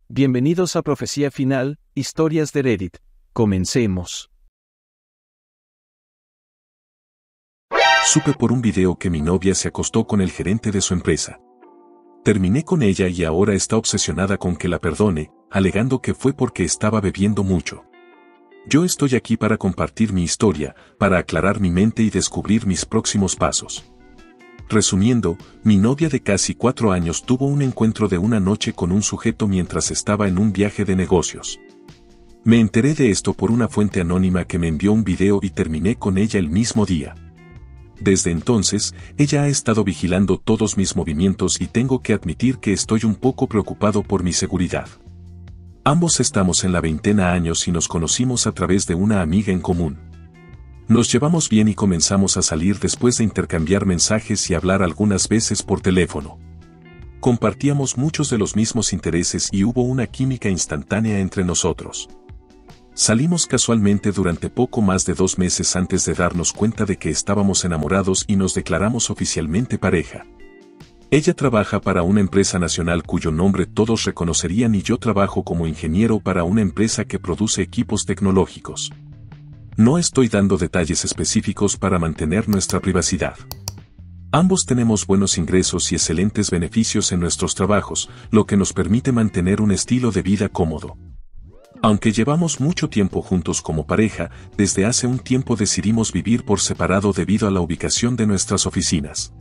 Bienvenidos a Profecía Final, Historias de Reddit. Comencemos. Supe por un video que mi novia se acostó con el gerente de su empresa. Terminé con ella y ahora está obsesionada con que la perdone, alegando que fue porque estaba bebiendo mucho. Yo estoy aquí para compartir mi historia, para aclarar mi mente y descubrir mis próximos pasos. Resumiendo, mi novia de casi 4 años tuvo un encuentro de una noche con un sujeto mientras estaba en un viaje de negocios. Me enteré de esto por una fuente anónima que me envió un video y terminé con ella el mismo día. Desde entonces, ella ha estado vigilando todos mis movimientos y tengo que admitir que estoy un poco preocupado por mi seguridad. Ambos estamos en la veintena años y nos conocimos a través de una amiga en común. Nos llevamos bien y comenzamos a salir después de intercambiar mensajes y hablar algunas veces por teléfono. Compartíamos muchos de los mismos intereses y hubo una química instantánea entre nosotros. Salimos casualmente durante poco más de 2 meses antes de darnos cuenta de que estábamos enamorados y nos declaramos oficialmente pareja. Ella trabaja para una empresa nacional cuyo nombre todos reconocerían y yo trabajo como ingeniero para una empresa que produce equipos tecnológicos. No estoy dando detalles específicos para mantener nuestra privacidad. Ambos tenemos buenos ingresos y excelentes beneficios en nuestros trabajos, lo que nos permite mantener un estilo de vida cómodo. Aunque llevamos mucho tiempo juntos como pareja, desde hace un tiempo decidimos vivir por separado debido a la ubicación de nuestras oficinas.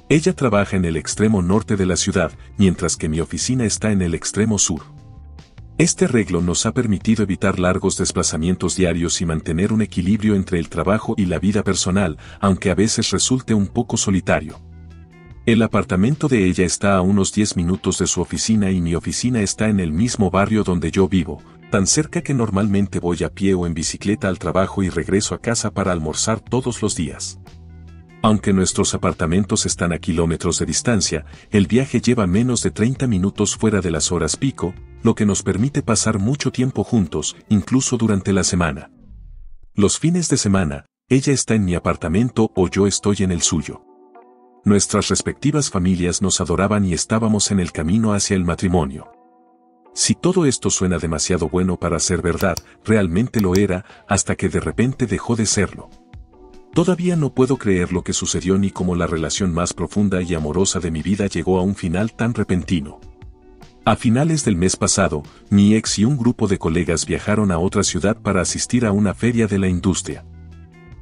Ella trabaja en el extremo norte de la ciudad, mientras que mi oficina está en el extremo sur. Este arreglo nos ha permitido evitar largos desplazamientos diarios y mantener un equilibrio entre el trabajo y la vida personal, aunque a veces resulte un poco solitario. El apartamento de ella está a unos 10 minutos de su oficina y mi oficina está en el mismo barrio donde yo vivo, tan cerca que normalmente voy a pie o en bicicleta al trabajo y regreso a casa para almorzar todos los días. Aunque nuestros apartamentos están a kilómetros de distancia, el viaje lleva menos de 30 minutos fuera de las horas pico, lo que nos permite pasar mucho tiempo juntos, incluso durante la semana. Los fines de semana, ella está en mi apartamento o yo estoy en el suyo. Nuestras respectivas familias nos adoraban y estábamos en el camino hacia el matrimonio. Si todo esto suena demasiado bueno para ser verdad, realmente lo era, hasta que de repente dejó de serlo. Todavía no puedo creer lo que sucedió ni cómo la relación más profunda y amorosa de mi vida llegó a un final tan repentino. A finales del mes pasado, mi ex y un grupo de colegas viajaron a otra ciudad para asistir a una feria de la industria.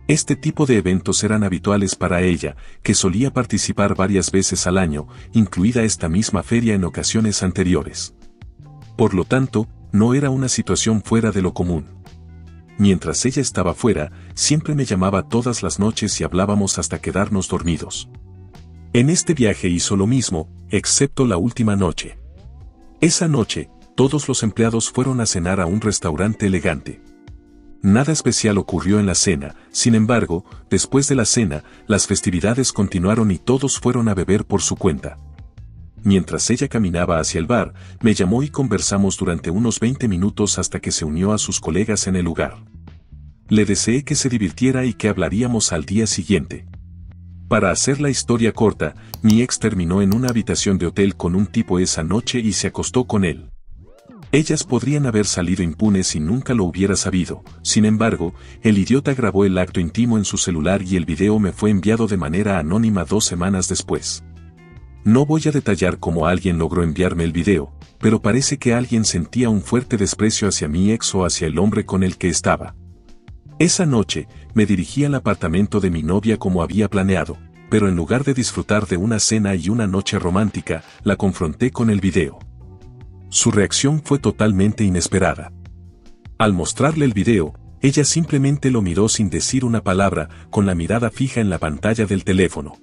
Este tipo de eventos eran habituales para ella, que solía participar varias veces al año, incluida esta misma feria en ocasiones anteriores. Por lo tanto, no era una situación fuera de lo común. Mientras ella estaba fuera, siempre me llamaba todas las noches y hablábamos hasta quedarnos dormidos. En este viaje hizo lo mismo, excepto la última noche. Esa noche, todos los empleados fueron a cenar a un restaurante elegante. Nada especial ocurrió en la cena, sin embargo, después de la cena, las festividades continuaron y todos fueron a beber por su cuenta. Mientras ella caminaba hacia el bar, me llamó y conversamos durante unos 20 minutos hasta que se unió a sus colegas en el lugar. Le deseé que se divirtiera y que hablaríamos al día siguiente. Para hacer la historia corta, mi ex terminó en una habitación de hotel con un tipo esa noche y se acostó con él. Ellas podrían haber salido impunes y nunca lo hubiera sabido, sin embargo, el idiota grabó el acto íntimo en su celular y el video me fue enviado de manera anónima 2 semanas después. No voy a detallar cómo alguien logró enviarme el video, pero parece que alguien sentía un fuerte desprecio hacia mi ex o hacia el hombre con el que estaba. Esa noche, me dirigí al apartamento de mi novia como había planeado, pero en lugar de disfrutar de una cena y una noche romántica, la confronté con el video. Su reacción fue totalmente inesperada. Al mostrarle el video, ella simplemente lo miró sin decir una palabra, con la mirada fija en la pantalla del teléfono.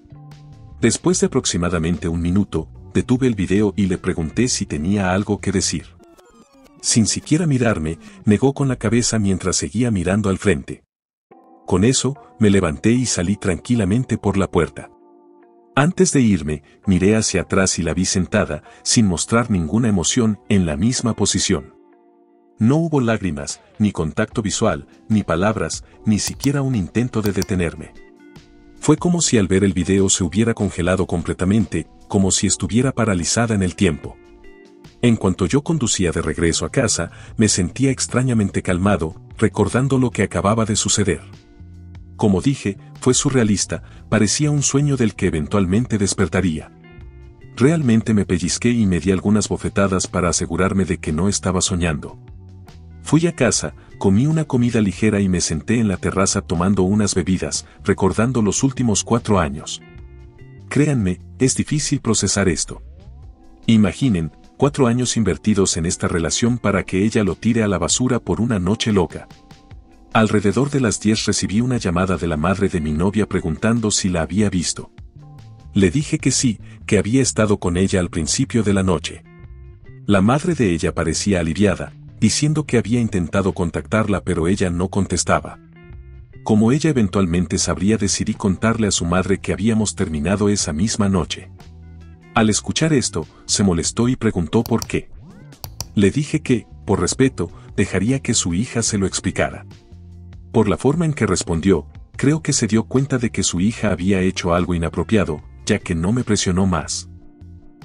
Después de aproximadamente 1 minuto, detuve el video y le pregunté si tenía algo que decir. Sin siquiera mirarme, negó con la cabeza mientras seguía mirando al frente. Con eso, me levanté y salí tranquilamente por la puerta. Antes de irme, miré hacia atrás y la vi sentada, sin mostrar ninguna emoción, en la misma posición. No hubo lágrimas, ni contacto visual, ni palabras, ni siquiera un intento de detenerme. Fue como si al ver el video se hubiera congelado completamente, como si estuviera paralizada en el tiempo. En cuanto yo conducía de regreso a casa, me sentía extrañamente calmado, recordando lo que acababa de suceder. Como dije, fue surrealista, parecía un sueño del que eventualmente despertaría. Realmente me pellizqué y me di algunas bofetadas para asegurarme de que no estaba soñando. Fui a casa, comí una comida ligera y me senté en la terraza tomando unas bebidas, recordando los últimos 4 años. Créanme, es difícil procesar esto. Imaginen, 4 años invertidos en esta relación para que ella lo tire a la basura por una noche loca. Alrededor de las 10 recibí una llamada de la madre de mi novia preguntando si la había visto. Le dije que sí, que había estado con ella al principio de la noche. La madre de ella parecía aliviada, diciendo que había intentado contactarla pero ella no contestaba. Como ella eventualmente sabría, decidí contarle a su madre que habíamos terminado esa misma noche. Al escuchar esto, se molestó y preguntó por qué. Le dije que, por respeto, dejaría que su hija se lo explicara. Por la forma en que respondió, creo que se dio cuenta de que su hija había hecho algo inapropiado, ya que no me presionó más.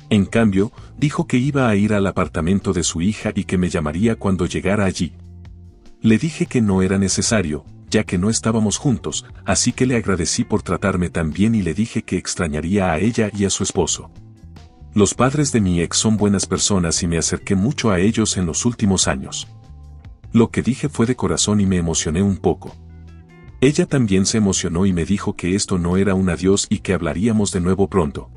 En cambio, dijo que iba a ir al apartamento de su hija y que me llamaría cuando llegara allí. Le dije que no era necesario, ya que no estábamos juntos, así que le agradecí por tratarme tan bien y le dije que extrañaría a ella y a su esposo. Los padres de mi ex son buenas personas y me acerqué mucho a ellos en los últimos años. Lo que dije fue de corazón y me emocioné un poco. Ella también se emocionó y me dijo que esto no era un adiós y que hablaríamos de nuevo pronto.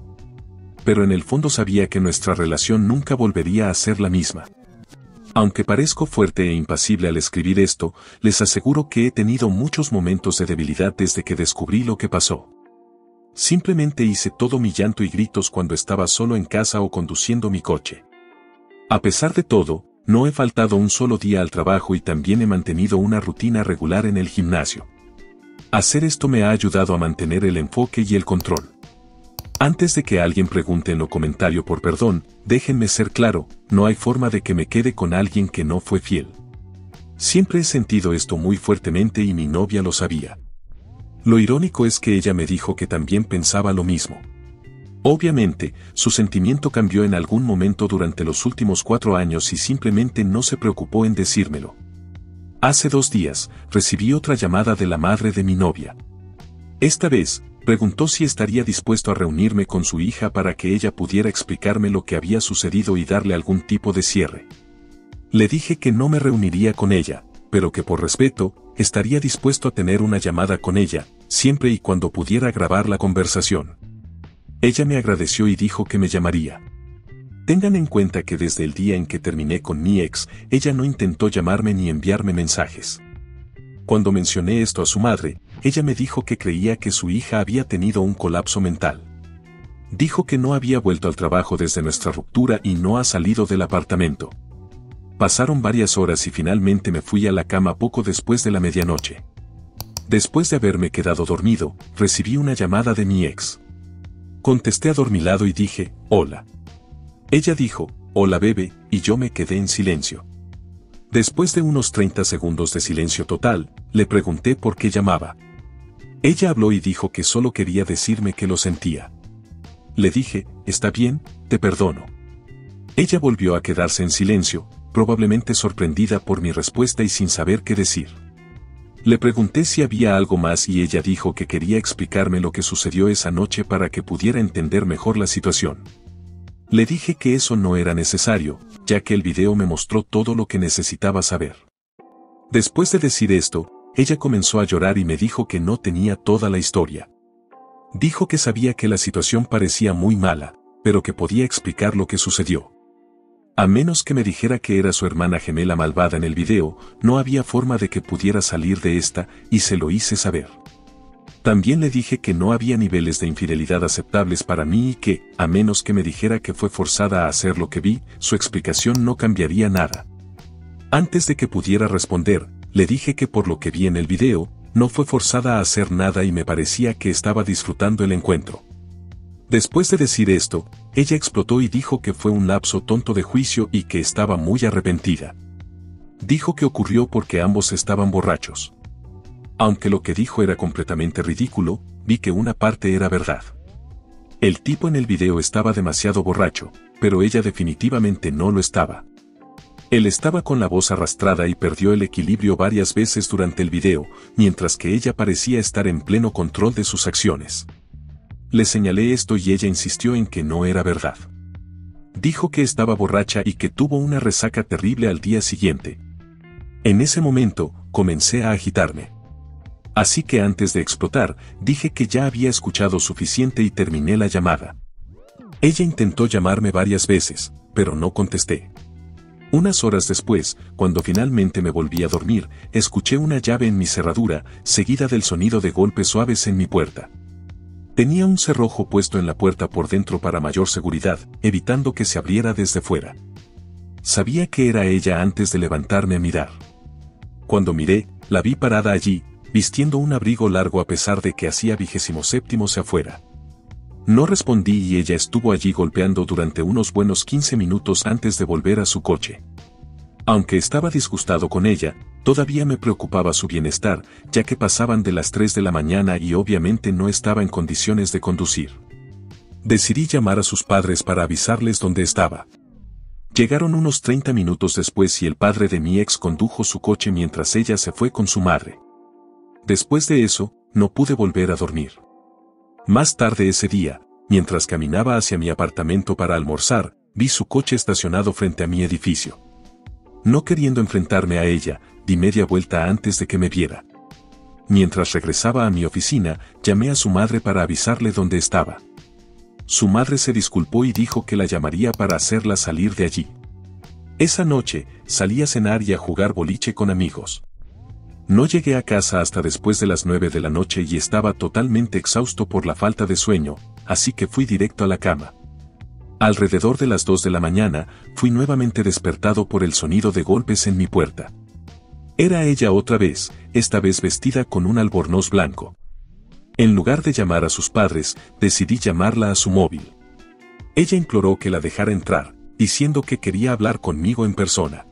Pero en el fondo sabía que nuestra relación nunca volvería a ser la misma. Aunque parezco fuerte e impasible al escribir esto, les aseguro que he tenido muchos momentos de debilidad desde que descubrí lo que pasó. Simplemente hice todo mi llanto y gritos cuando estaba solo en casa o conduciendo mi coche. A pesar de todo, no he faltado un solo día al trabajo y también he mantenido una rutina regular en el gimnasio. Hacer esto me ha ayudado a mantener el enfoque y el control. Antes de que alguien pregunte en lo comentario por perdón, déjenme ser claro, no hay forma de que me quede con alguien que no fue fiel. Siempre he sentido esto muy fuertemente y mi novia lo sabía. Lo irónico es que ella me dijo que también pensaba lo mismo. Obviamente, su sentimiento cambió en algún momento durante los últimos 4 años y simplemente no se preocupó en decírmelo. Hace 2 días, recibí otra llamada de la madre de mi novia. Esta vez, preguntó si estaría dispuesto a reunirme con su hija para que ella pudiera explicarme lo que había sucedido y darle algún tipo de cierre. Le dije que no me reuniría con ella, pero que por respeto, estaría dispuesto a tener una llamada con ella, siempre y cuando pudiera grabar la conversación. Ella me agradeció y dijo que me llamaría. Tengan en cuenta que desde el día en que terminé con mi ex, ella no intentó llamarme ni enviarme mensajes. Cuando mencioné esto a su madre, ella me dijo que creía que su hija había tenido un colapso mental. Dijo que no había vuelto al trabajo desde nuestra ruptura y no ha salido del apartamento. Pasaron varias horas y finalmente me fui a la cama poco después de la medianoche. Después de haberme quedado dormido, recibí una llamada de mi ex. Contesté adormilado y dije, hola. Ella dijo, hola bebé, y yo me quedé en silencio. Después de unos 30 segundos de silencio total, le pregunté por qué llamaba. Ella habló y dijo que solo quería decirme que lo sentía. Le dije, está bien, te perdono. Ella volvió a quedarse en silencio, probablemente sorprendida por mi respuesta y sin saber qué decir. Le pregunté si había algo más y ella dijo que quería explicarme lo que sucedió esa noche para que pudiera entender mejor la situación. Le dije que eso no era necesario, ya que el video me mostró todo lo que necesitaba saber. Después de decir esto, ella comenzó a llorar y me dijo que no tenía toda la historia. Dijo que sabía que la situación parecía muy mala, pero que podía explicar lo que sucedió. A menos que me dijera que era su hermana gemela malvada en el video, no había forma de que pudiera salir de esta, y se lo hice saber. También le dije que no había niveles de infidelidad aceptables para mí y que, a menos que me dijera que fue forzada a hacer lo que vi, su explicación no cambiaría nada. Antes de que pudiera responder, le dije que por lo que vi en el video, no fue forzada a hacer nada y me parecía que estaba disfrutando el encuentro. Después de decir esto, ella explotó y dijo que fue un lapso tonto de juicio y que estaba muy arrepentida. Dijo que ocurrió porque ambos estaban borrachos. Aunque lo que dijo era completamente ridículo, vi que una parte era verdad. El tipo en el video estaba demasiado borracho, pero ella definitivamente no lo estaba. Él estaba con la voz arrastrada y perdió el equilibrio varias veces durante el video, mientras que ella parecía estar en pleno control de sus acciones. Le señalé esto y ella insistió en que no era verdad. Dijo que estaba borracha y que tuvo una resaca terrible al día siguiente. En ese momento, comencé a agitarme. Así que antes de explotar, dije que ya había escuchado suficiente y terminé la llamada. Ella intentó llamarme varias veces, pero no contesté. Unas horas después, cuando finalmente me volví a dormir, escuché una llave en mi cerradura, seguida del sonido de golpes suaves en mi puerta. Tenía un cerrojo puesto en la puerta por dentro para mayor seguridad, evitando que se abriera desde fuera. Sabía que era ella antes de levantarme a mirar. Cuando miré, la vi parada allí, vistiendo un abrigo largo a pesar de que hacía 27º afuera. No respondí y ella estuvo allí golpeando durante unos buenos 15 minutos antes de volver a su coche. Aunque estaba disgustado con ella, todavía me preocupaba su bienestar, ya que pasaban de las 3 de la mañana y obviamente no estaba en condiciones de conducir. Decidí llamar a sus padres para avisarles dónde estaba. Llegaron unos 30 minutos después y el padre de mi ex condujo su coche mientras ella se fue con su madre. Después de eso, no pude volver a dormir. Más tarde ese día, mientras caminaba hacia mi apartamento para almorzar, vi su coche estacionado frente a mi edificio. No queriendo enfrentarme a ella, di media vuelta antes de que me viera. Mientras regresaba a mi oficina, llamé a su madre para avisarle dónde estaba. Su madre se disculpó y dijo que la llamaría para hacerla salir de allí. Esa noche, salí a cenar y a jugar boliche con amigos. No llegué a casa hasta después de las 9 de la noche y estaba totalmente exhausto por la falta de sueño, así que fui directo a la cama. Alrededor de las 2 de la mañana, fui nuevamente despertado por el sonido de golpes en mi puerta. Era ella otra vez, esta vez vestida con un albornoz blanco. En lugar de llamar a sus padres, decidí llamarla a su móvil. Ella imploró que la dejara entrar, diciendo que quería hablar conmigo en persona.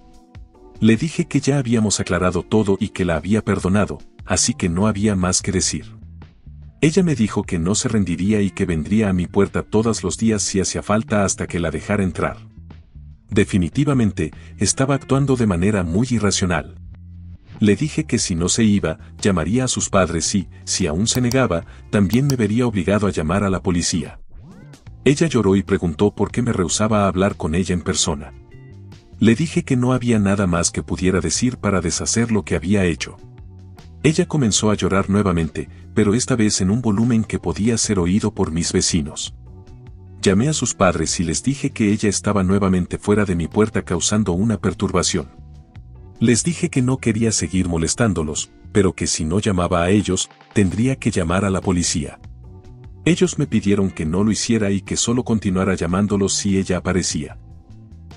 Le dije que ya habíamos aclarado todo y que la había perdonado, así que no había más que decir. Ella me dijo que no se rendiría y que vendría a mi puerta todos los días si hacía falta hasta que la dejara entrar. Definitivamente, estaba actuando de manera muy irracional. Le dije que si no se iba, llamaría a sus padres y, si aún se negaba, también me vería obligado a llamar a la policía. Ella lloró y preguntó por qué me rehusaba a hablar con ella en persona. Le dije que no había nada más que pudiera decir para deshacer lo que había hecho. Ella comenzó a llorar nuevamente, pero esta vez en un volumen que podía ser oído por mis vecinos. Llamé a sus padres y les dije que ella estaba nuevamente fuera de mi puerta causando una perturbación. Les dije que no quería seguir molestándolos, pero que si no llamaba a ellos, tendría que llamar a la policía. Ellos me pidieron que no lo hiciera y que solo continuara llamándolos si ella aparecía.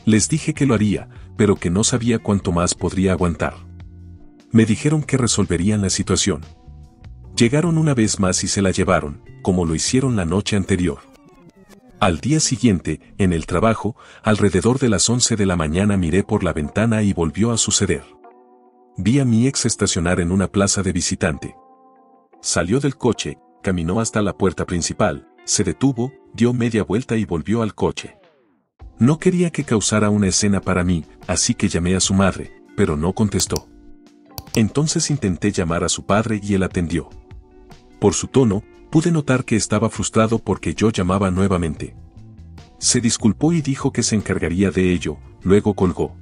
Les dije que lo haría, pero que no sabía cuánto más podría aguantar. Me dijeron que resolverían la situación. Llegaron una vez más y se la llevaron, como lo hicieron la noche anterior. Al día siguiente, en el trabajo, alrededor de las 11 de la mañana miré por la ventana y volvió a suceder. Vi a mi ex estacionar en una plaza de visitante. Salió del coche, caminó hasta la puerta principal, se detuvo, dio media vuelta y volvió al coche. No quería que causara una escena para mí, así que llamé a su madre, pero no contestó. Entonces intenté llamar a su padre y él atendió. Por su tono, pude notar que estaba frustrado porque yo llamaba nuevamente. Se disculpó y dijo que se encargaría de ello, luego colgó.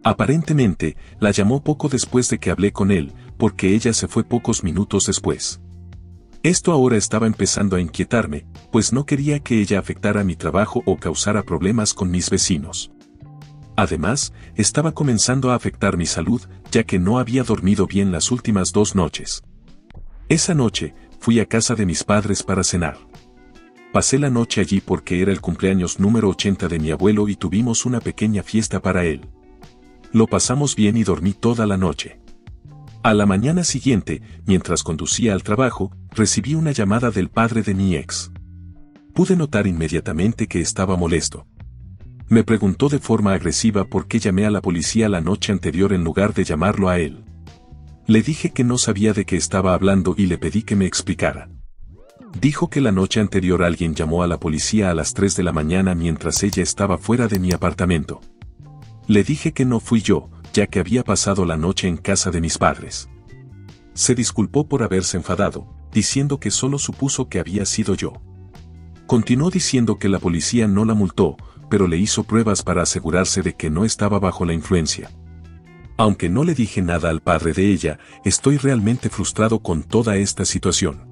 Aparentemente, la llamó poco después de que hablé con él, porque ella se fue pocos minutos después. Esto ahora estaba empezando a inquietarme, pues no quería que ella afectara mi trabajo o causara problemas con mis vecinos. Además, estaba comenzando a afectar mi salud, ya que no había dormido bien las últimas 2 noches. Esa noche, fui a casa de mis padres para cenar. Pasé la noche allí porque era el cumpleaños número 80 de mi abuelo y tuvimos una pequeña fiesta para él. Lo pasamos bien y dormí toda la noche. A la mañana siguiente, mientras conducía al trabajo, recibí una llamada del padre de mi ex. Pude notar inmediatamente que estaba molesto. Me preguntó de forma agresiva por qué llamé a la policía la noche anterior en lugar de llamarlo a él. Le dije que no sabía de qué estaba hablando y le pedí que me explicara. Dijo que la noche anterior alguien llamó a la policía a las 3 de la mañana mientras ella estaba fuera de mi apartamento. Le dije que no fui yo, ya que había pasado la noche en casa de mis padres. Se disculpó por haberse enfadado, diciendo que solo supuso que había sido yo. Continuó diciendo que la policía no la multó, pero le hizo pruebas para asegurarse de que no estaba bajo la influencia. Aunque no le dije nada al padre de ella, estoy realmente frustrado con toda esta situación.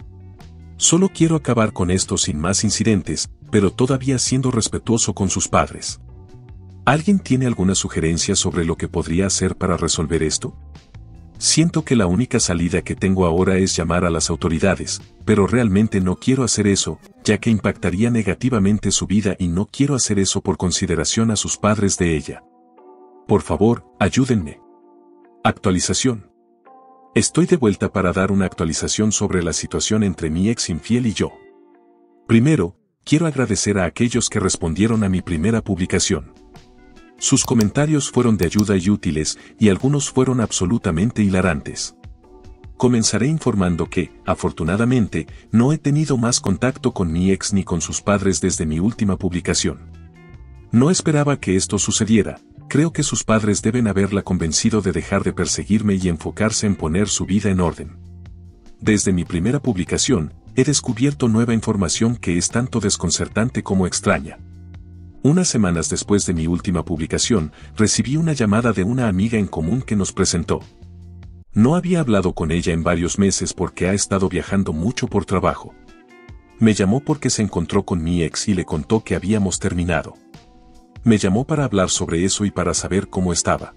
Solo quiero acabar con esto sin más incidentes, pero todavía siendo respetuoso con sus padres. ¿Alguien tiene alguna sugerencia sobre lo que podría hacer para resolver esto? Siento que la única salida que tengo ahora es llamar a las autoridades, pero realmente no quiero hacer eso, ya que impactaría negativamente su vida y no quiero hacer eso por consideración a sus padres de ella. Por favor, ayúdenme. Actualización. Estoy de vuelta para dar una actualización sobre la situación entre mi ex infiel y yo. Primero, quiero agradecer a aquellos que respondieron a mi primera publicación. Sus comentarios fueron de ayuda y útiles, y algunos fueron absolutamente hilarantes. Comenzaré informando que, afortunadamente, no he tenido más contacto con mi ex ni con sus padres desde mi última publicación. No esperaba que esto sucediera. Creo que sus padres deben haberla convencido de dejar de perseguirme y enfocarse en poner su vida en orden. Desde mi primera publicación, he descubierto nueva información que es tanto desconcertante como extraña. Unas semanas después de mi última publicación, recibí una llamada de una amiga en común que nos presentó. No había hablado con ella en varios meses porque ha estado viajando mucho por trabajo. Me llamó porque se encontró con mi ex y le contó que habíamos terminado. Me llamó para hablar sobre eso y para saber cómo estaba.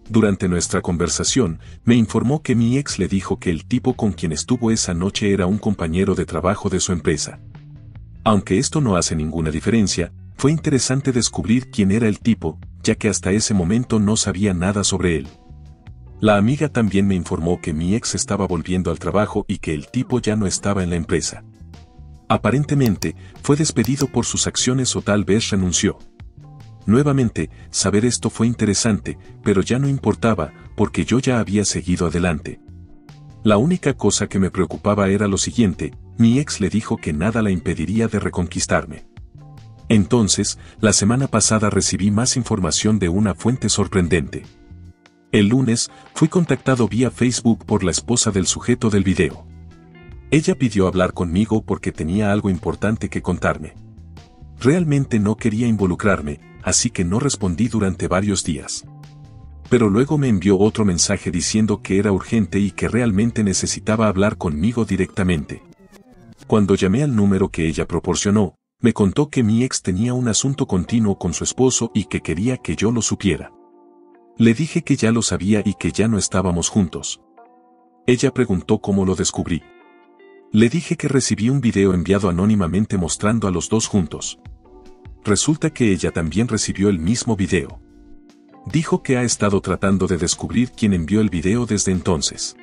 Durante nuestra conversación, me informó que mi ex le dijo que el tipo con quien estuvo esa noche era un compañero de trabajo de su empresa. Aunque esto no hace ninguna diferencia, fue interesante descubrir quién era el tipo, ya que hasta ese momento no sabía nada sobre él. La amiga también me informó que mi ex estaba volviendo al trabajo y que el tipo ya no estaba en la empresa. Aparentemente, fue despedido por sus acciones o tal vez renunció. Nuevamente, saber esto fue interesante, pero ya no importaba, porque yo ya había seguido adelante. La única cosa que me preocupaba era lo siguiente: mi ex le dijo que nada la impediría de reconquistarme. Entonces, la semana pasada recibí más información de una fuente sorprendente. El lunes, fui contactado vía Facebook por la esposa del sujeto del video. Ella pidió hablar conmigo porque tenía algo importante que contarme. Realmente no quería involucrarme, así que no respondí durante varios días. Pero luego me envió otro mensaje diciendo que era urgente y que realmente necesitaba hablar conmigo directamente. Cuando llamé al número que ella proporcionó, me contó que mi ex tenía un asunto continuo con su esposo y que quería que yo lo supiera. Le dije que ya lo sabía y que ya no estábamos juntos. Ella preguntó cómo lo descubrí. Le dije que recibí un video enviado anónimamente mostrando a los dos juntos. Resulta que ella también recibió el mismo video. Dijo que ha estado tratando de descubrir quién envió el video desde entonces.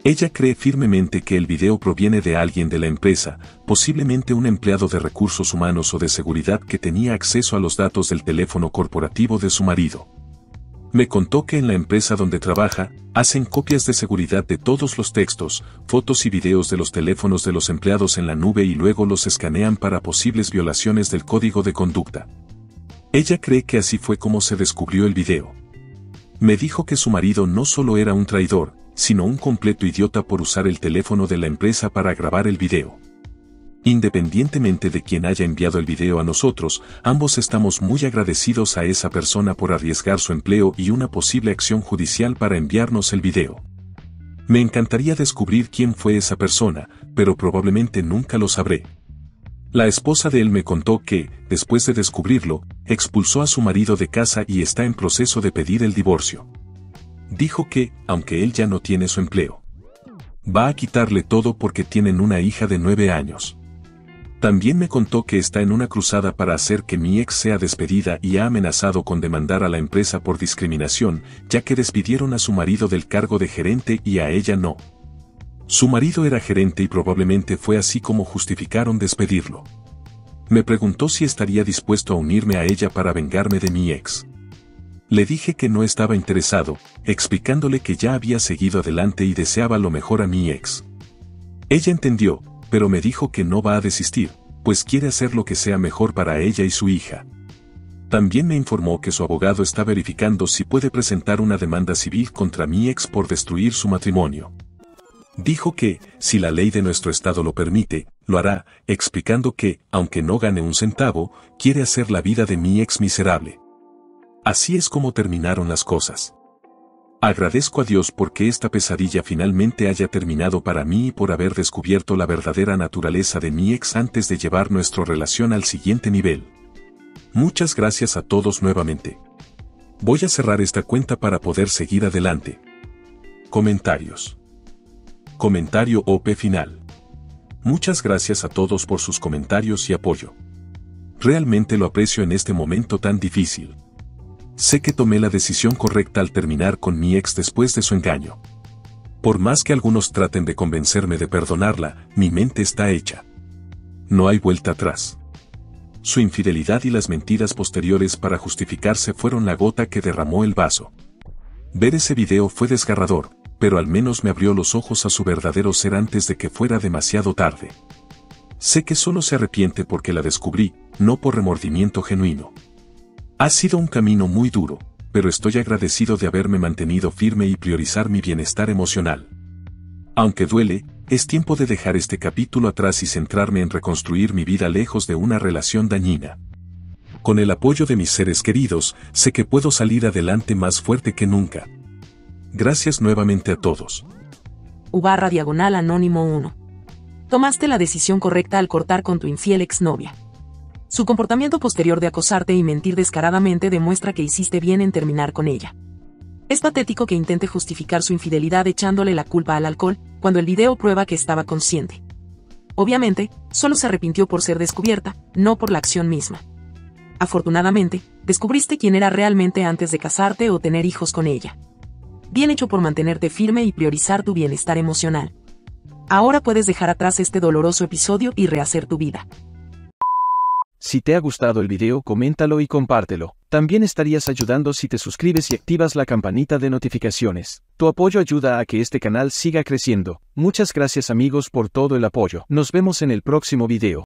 Ella cree firmemente que el video proviene de alguien de la empresa, posiblemente un empleado de recursos humanos o de seguridad que tenía acceso a los datos del teléfono corporativo de su marido. Me contó que en la empresa donde trabaja, hacen copias de seguridad de todos los textos, fotos y videos de los teléfonos de los empleados en la nube y luego los escanean para posibles violaciones del código de conducta. Ella cree que así fue como se descubrió el video. Me dijo que su marido no solo era un traidor, sino un completo idiota por usar el teléfono de la empresa para grabar el video. Independientemente de quien haya enviado el video a nosotros, ambos estamos muy agradecidos a esa persona por arriesgar su empleo y una posible acción judicial para enviarnos el video. Me encantaría descubrir quién fue esa persona, pero probablemente nunca lo sabré. La esposa de él me contó que, después de descubrirlo, expulsó a su marido de casa y está en proceso de pedir el divorcio. Dijo que, aunque él ya no tiene su empleo, va a quitarle todo porque tienen una hija de 9 años. También me contó que está en una cruzada para hacer que mi ex sea despedida y ha amenazado con demandar a la empresa por discriminación, ya que despidieron a su marido del cargo de gerente y a ella no. Su marido era gerente y probablemente fue así como justificaron despedirlo. Me preguntó si estaría dispuesto a unirme a ella para vengarme de mi ex. Le dije que no estaba interesado, explicándole que ya había seguido adelante y deseaba lo mejor a mi ex. Ella entendió, pero me dijo que no va a desistir, pues quiere hacer lo que sea mejor para ella y su hija. También me informó que su abogado está verificando si puede presentar una demanda civil contra mi ex por destruir su matrimonio. Dijo que, si la ley de nuestro estado lo permite, lo hará, explicando que, aunque no gane un centavo, quiere hacer la vida de mi ex miserable. Así es como terminaron las cosas. Agradezco a Dios porque esta pesadilla finalmente haya terminado para mí y por haber descubierto la verdadera naturaleza de mi ex antes de llevar nuestra relación al siguiente nivel. Muchas gracias a todos nuevamente. Voy a cerrar esta cuenta para poder seguir adelante. Comentarios. Comentario OP final. Muchas gracias a todos por sus comentarios y apoyo. Realmente lo aprecio en este momento tan difícil. Sé que tomé la decisión correcta al terminar con mi ex después de su engaño. Por más que algunos traten de convencerme de perdonarla, mi mente está hecha. No hay vuelta atrás. Su infidelidad y las mentiras posteriores para justificarse fueron la gota que derramó el vaso. Ver ese video fue desgarrador, pero al menos me abrió los ojos a su verdadero ser antes de que fuera demasiado tarde. Sé que solo se arrepiente porque la descubrí, no por remordimiento genuino. Ha sido un camino muy duro, pero estoy agradecido de haberme mantenido firme y priorizar mi bienestar emocional. Aunque duele, es tiempo de dejar este capítulo atrás y centrarme en reconstruir mi vida lejos de una relación dañina. Con el apoyo de mis seres queridos, sé que puedo salir adelante más fuerte que nunca. Gracias nuevamente a todos. /Anónimo 1. Tomaste la decisión correcta al cortar con tu infiel exnovia. Su comportamiento posterior de acosarte y mentir descaradamente demuestra que hiciste bien en terminar con ella. Es patético que intente justificar su infidelidad echándole la culpa al alcohol, cuando el video prueba que estaba consciente. Obviamente, solo se arrepintió por ser descubierta, no por la acción misma. Afortunadamente, descubriste quién era realmente antes de casarte o tener hijos con ella. Bien hecho por mantenerte firme y priorizar tu bienestar emocional. Ahora puedes dejar atrás este doloroso episodio y rehacer tu vida. Si te ha gustado el video, coméntalo y compártelo. También estarías ayudando si te suscribes y activas la campanita de notificaciones. Tu apoyo ayuda a que este canal siga creciendo. Muchas gracias amigos por todo el apoyo. Nos vemos en el próximo video.